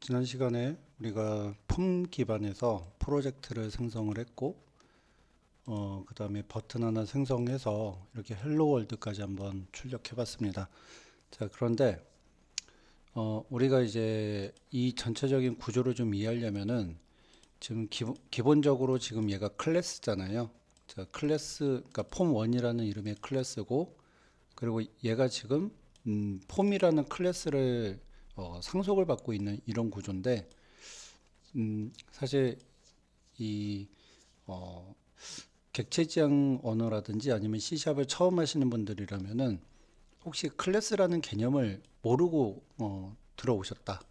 지난 시간에 우리가 폼 기반에서 프로젝트를 생성을 했고, 그 다음에 버튼 하나 생성해서 이렇게 헬로 월드까지 한번 출력해 봤습니다. 자, 그런데, 우리가 이제 이 전체적인 구조를 좀 이해하려면은 지금 기본적으로 지금 얘가 클래스잖아요. 자, 클래스, 그러니까 폼 1이라는 이름의 클래스고, 그리고 얘가 지금, 폼이라는 클래스를 상속을 받고 있는 이런 구조인데, 사실 이 어, 객체 지향 언어라든지 아니면 C샵을 처음 하시는 분들이라면은 혹시 클래스라는 개념을 모르고 들어오셨다.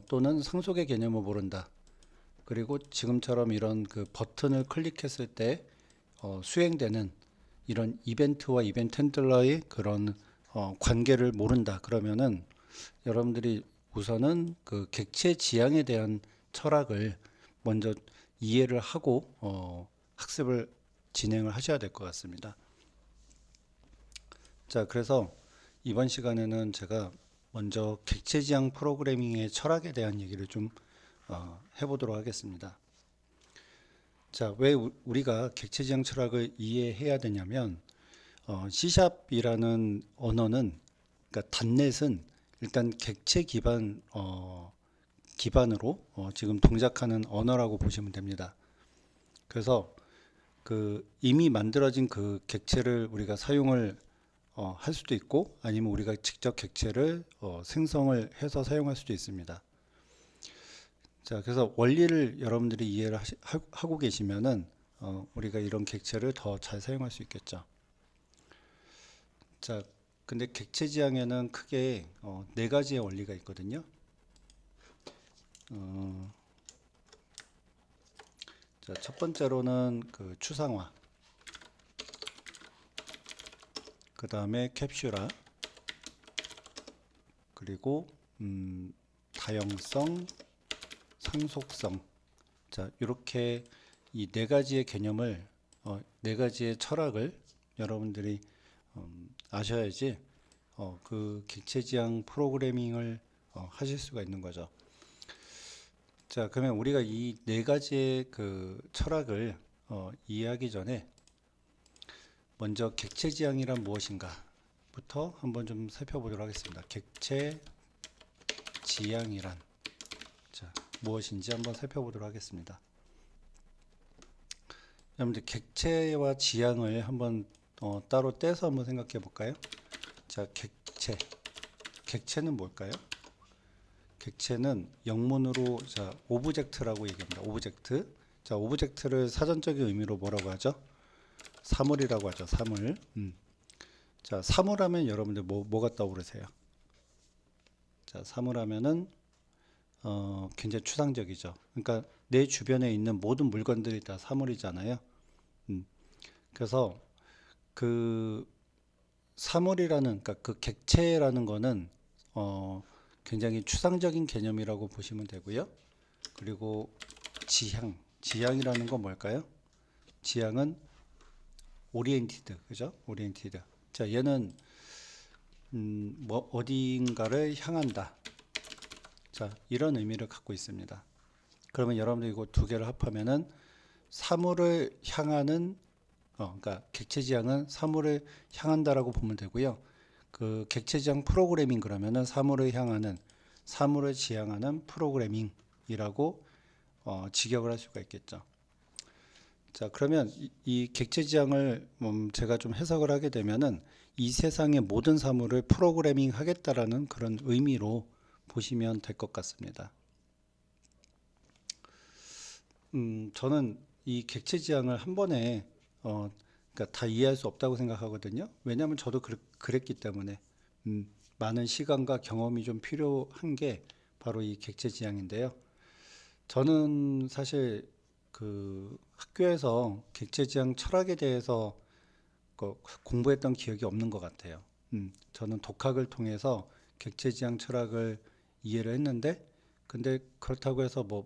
또는 상속의 개념을 모른다. 그리고 지금처럼 이런 그 버튼을 클릭했을 때 수행되는 이런 이벤트와 이벤트 핸들러의 그런 관계를 모른다. 그러면은 여러분들이 우선은 그 객체 지향에 대한 철학을 먼저 이해를 하고 학습을 진행을 하셔야 될 것 같습니다. 자, 그래서 이번 시간에는 제가 먼저 객체 지향 프로그래밍의 철학에 대한 얘기를 좀 해보도록 하겠습니다. 자, 왜 우리가 객체 지향 철학을 이해해야 되냐면 C샵이라는 언어는, 그러니까 단넷은 일단 객체 기반으로 지금 동작하는 언어라고 보시면 됩니다. 그래서 그 이미 만들어진 그 객체를 우리가 사용을 할 수도 있고, 아니면 우리가 직접 객체를 생성을 해서 사용할 수도 있습니다. 자, 그래서 원리를 여러분들이 이해를 하고 계시면은 우리가 이런 객체를 더 잘 사용할 수 있겠죠. 자, 근데 객체 지향에는 크게 네 가지의 원리가 있거든요. 어, 자, 첫 번째로는 그 추상화, 그 다음에 캡슐화, 그리고 다형성, 상속성. 자, 이렇게 이 네 가지의 개념을, 네 가지의 철학을 여러분들이 아셔야지 그 객체지향 프로그래밍을 하실 수가 있는 거죠. 자, 그러면 우리가 이 네 가지의 그 철학을 이해하기 전에 먼저 객체지향이란 무엇인가부터 한번 좀 살펴보도록 하겠습니다. 객체지향이란, 자, 무엇인지 한번 살펴보도록 하겠습니다. 여러분들 객체와 지향을 한번 따로 떼서 한번 생각해 볼까요? 자, 객체는 뭘까요? 객체는 영문으로 자, 오브젝트라고 얘기합니다. 오브젝트. 자, 오브젝트를 사전적인 의미로 뭐라고 하죠? 사물이라고 하죠. 사물. 자, 사물하면 여러분들 뭐가 떠오르세요? 자, 사물하면은 굉장히 추상적이죠. 그러니까 내 주변에 있는 모든 물건들이 다 사물이잖아요. 음, 그래서 그 사물이라는, 그러니까 그 객체라는 거는 어, 굉장히 추상적인 개념이라고 보시면 되고요. 그리고 지향이라는 건 뭘까요? 지향은 오리엔티드, 그죠? 오리엔티드. 자, 얘는 뭐 어딘가를 향한다. 자, 이런 의미를 갖고 있습니다. 그러면 여러분들 이거 두 개를 합하면은 사물을 향하는, 그러니까 객체지향은 사물을 향한다라고 보면 되고요. 그 객체지향 프로그래밍 그러면은 사물을 지향하는 프로그래밍이라고 직역을 할 수가 있겠죠. 자, 그러면 이 객체지향을 제가 좀 해석을 하게 되면은 이 세상의 모든 사물을 프로그래밍 하겠다라는 그런 의미로 보시면 될 것 같습니다. 저는 이 객체 지향을 한 번에 그러니까 다 이해할 수 없다고 생각하거든요. 왜냐하면 저도 그랬기 때문에 많은 시간과 경험이 좀 필요한 게 바로 이 객체 지향인데요. 저는 사실 그 학교에서 객체 지향 철학에 대해서 공부했던 기억이 없는 것 같아요. 저는 독학을 통해서 객체지향 철학을 이해를 했는데, 근데 그렇다고 해서 뭐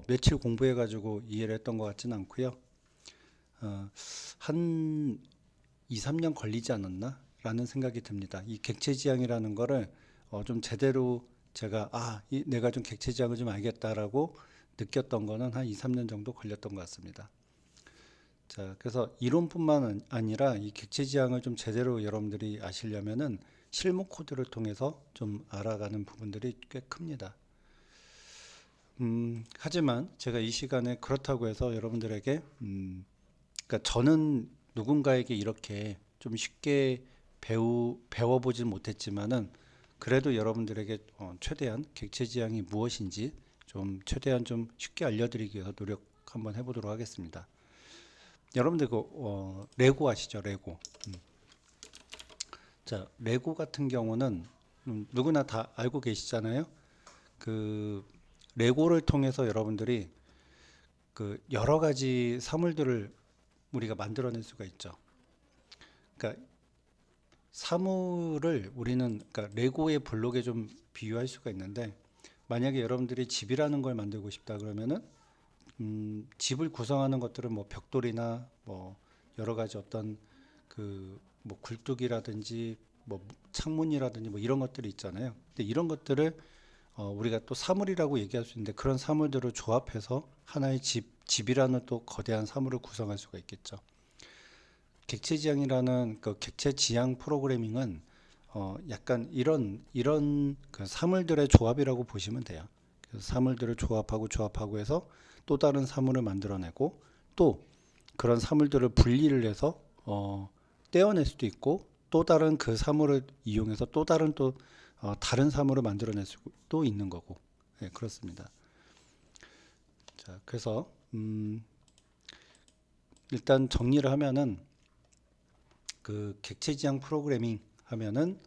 며칠 공부해가지고 이해를 했던 것 같지는 않고요. 한 2, 3년 걸리지 않았나? 라는 생각이 듭니다. 이 객체지향이라는 거를 좀 제대로 제가 내가 좀 객체 지향을 좀 알겠다라고 느꼈던 거는 한 2, 3년 정도 걸렸던 것 같습니다. 자, 그래서 이론뿐만 아니라 이 객체 지향을 좀 제대로 여러분들이 아시려면은 실무 코드를 통해서 좀 알아가는 부분들이 꽤 큽니다. 하지만 제가 이 시간에 그렇다고 해서 여러분들에게 그러니까 저는 누군가에게 이렇게 좀 쉽게 배워보진 못했지만은 그래도 여러분들에게 최대한 객체 지향이 무엇인지 좀 최대한 좀 쉽게 알려드리기 위해서 노력 한번 해보도록 하겠습니다. 여러분들 레고 아시죠? 레고. 자, 레고 같은 경우는 누구나 다 알고 계시잖아요. 그 레고를 통해서 여러분들이 그 여러 가지 사물들을 우리가 만들어낼 수가 있죠. 그러니까 사물을 우리는 그러니까 레고의 블록에 좀 비유할 수가 있는데 만약에 여러분들이 집이라는 걸 만들고 싶다 그러면은 집을 구성하는 것들은 뭐 벽돌이나 뭐 여러 가지 어떤 그 뭐 굴뚝이라든지 뭐 창문이라든지 뭐 이런 것들이 있잖아요. 근데 이런 것들을 우리가 또 사물이라고 얘기할 수 있는데 그런 사물들을 조합해서 하나의 집이라는 또 거대한 사물을 구성할 수가 있겠죠. 객체 지향이라는 그 객체 지향 프로그래밍은 약간 이런 그 사물들의 조합이라고 보시면 돼요. 그래서 사물들을 조합하고 해서 또 다른 사물을 만들어내고 또 그런 사물들을 분리를 해서 떼어낼 수도 있고 또 다른 그 사물을 이용해서 또 다른 또 다른 사물을 만들어낼 수도 있는 거고 네, 그렇습니다. 자, 그래서 일단 정리를 하면은 그 객체 지향 프로그래밍 하면은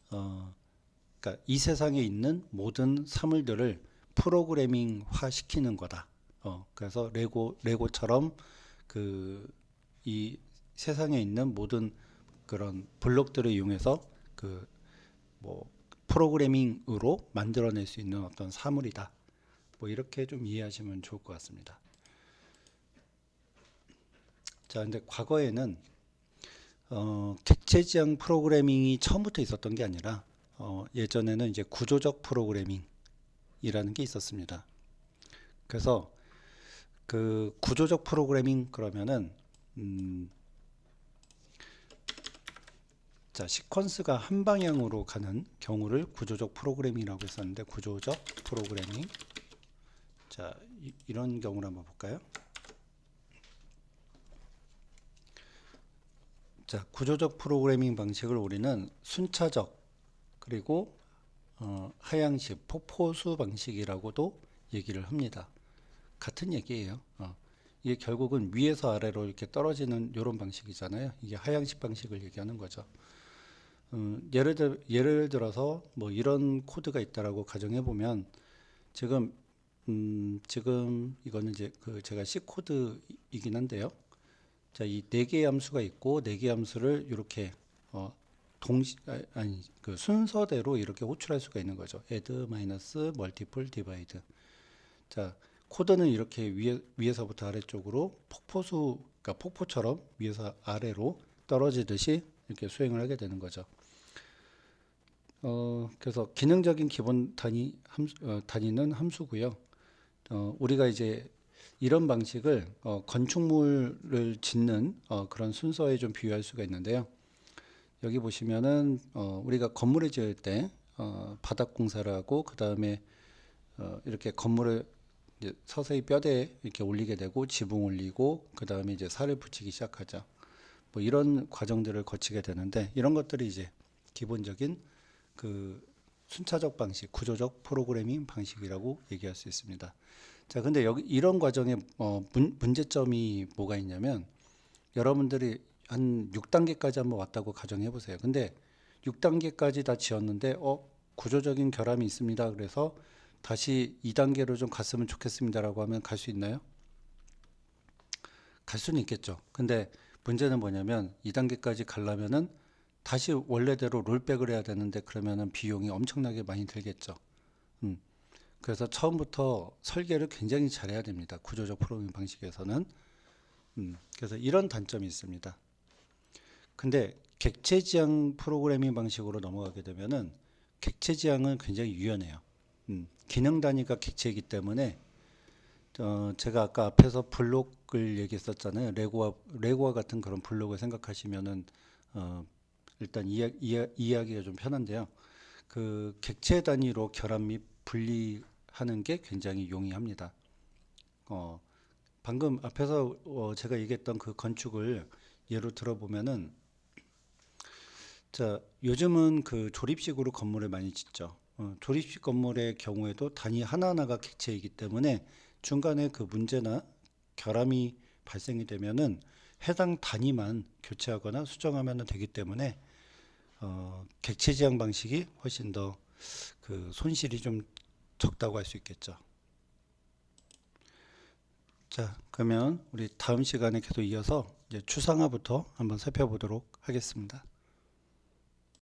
그러니까 이 세상에 있는 모든 사물들을 프로그래밍화 시키는 거다. 그래서 레고처럼 그 이 세상에 있는 모든 그런 블록들을 이용해서 그 뭐 프로그래밍으로 만들어낼 수 있는 어떤 사물이다. 뭐 이렇게 좀 이해하시면 좋을 것 같습니다. 자, 근데 과거에는 객체 지향 프로그래밍이 처음부터 있었던 게 아니라 예전에는 이제 구조적 프로그래밍이라는 게 있었습니다. 그래서 그 구조적 프로그래밍 그러면은 자, 시퀀스가 한 방향으로 가는 경우를 구조적 프로그래밍이라고 했었는데 구조적 프로그래밍 자, 이런 경우를 한번 볼까요? 자, 구조적 프로그래밍 방식을 우리는 순차적 그리고 하향식 폭포수 방식이라고도 얘기를 합니다. 같은 얘기예요. 이게 결국은 위에서 아래로 이렇게 떨어지는 이런 방식이잖아요. 이게 하향식 방식을 얘기하는 거죠. 예를 들어서 뭐 이런 코드가 있다라고 가정해 보면 지금 이거는 이제 그 제가 C 코드이긴 한데요. 자, 이 네 개의 함수가 있고 네 개의 함수를 이렇게 아니 그 순서대로 이렇게 호출할 수가 있는 거죠. add, multiple, divide. 자, 코드는 이렇게 위에서부터 아래쪽으로 그러니까 폭포처럼 위에서 아래로 떨어지듯이 이렇게 수행을 하게 되는 거죠. 그래서 기능적인 기본 단위는 함수고요. 우리가 이제 이런 방식을 건축물을 짓는 그런 순서에 좀 비유할 수가 있는데요. 여기 보시면은 우리가 건물을 지을 때 바닥 공사를 하고 그 다음에 이렇게 건물을 이제 서서히 뼈대에 이렇게 올리게 되고 지붕 올리고 그 다음에 이제 살을 붙이기 시작하죠. 뭐 이런 과정들을 거치게 되는데 이런 것들이 이제 기본적인 그 순차적 방식, 구조적 프로그래밍 방식이라고 얘기할 수 있습니다. 자, 근데 여기 이런 과정에 문제점이 뭐가 있냐면 여러분들이 한 6단계까지 한번 왔다고 가정해 보세요. 근데 6단계까지 다 지었는데 구조적인 결함이 있습니다. 그래서 다시 2단계로 좀 갔으면 좋겠습니다라고 하면 갈 수 있나요? 갈 수는 있겠죠. 근데 문제는 뭐냐면 2단계까지 가려면은 다시 원래대로 롤백을 해야 되는데 그러면은 비용이 엄청나게 많이 들겠죠. 음. 그래서 처음부터 설계를 굉장히 잘해야 됩니다. 구조적 프로그래밍 방식에서는. 그래서 이런 단점이 있습니다. 근데 객체 지향 프로그래밍 방식으로 넘어가게 되면은 객체 지향은 굉장히 유연해요. 기능 단위가 객체이기 때문에 제가 아까 앞에서 블록을 얘기했었잖아요. 레고와 같은 그런 블록을 생각하시면은 어, 일단 이해하기가 좀 편한데요. 그 객체 단위로 결합 및 분리하는 게 굉장히 용이합니다. 어, 방금 앞에서 제가 얘기했던 그 건축을 예로 들어보면은 자, 요즘은 그 조립식으로 건물을 많이 짓죠. 조립식 건물의 경우에도 단위 하나하나가 객체이기 때문에 중간에 그 문제나 결함이 발생이 되면은 해당 단위만 교체하거나 수정하면 되기 때문에 객체 지향 방식이 훨씬 더 그 손실이 좀 적다고 할 수 있겠죠. 자, 그러면 우리 다음 시간에 계속 이어서 이제 추상화부터 한번 살펴보도록 하겠습니다.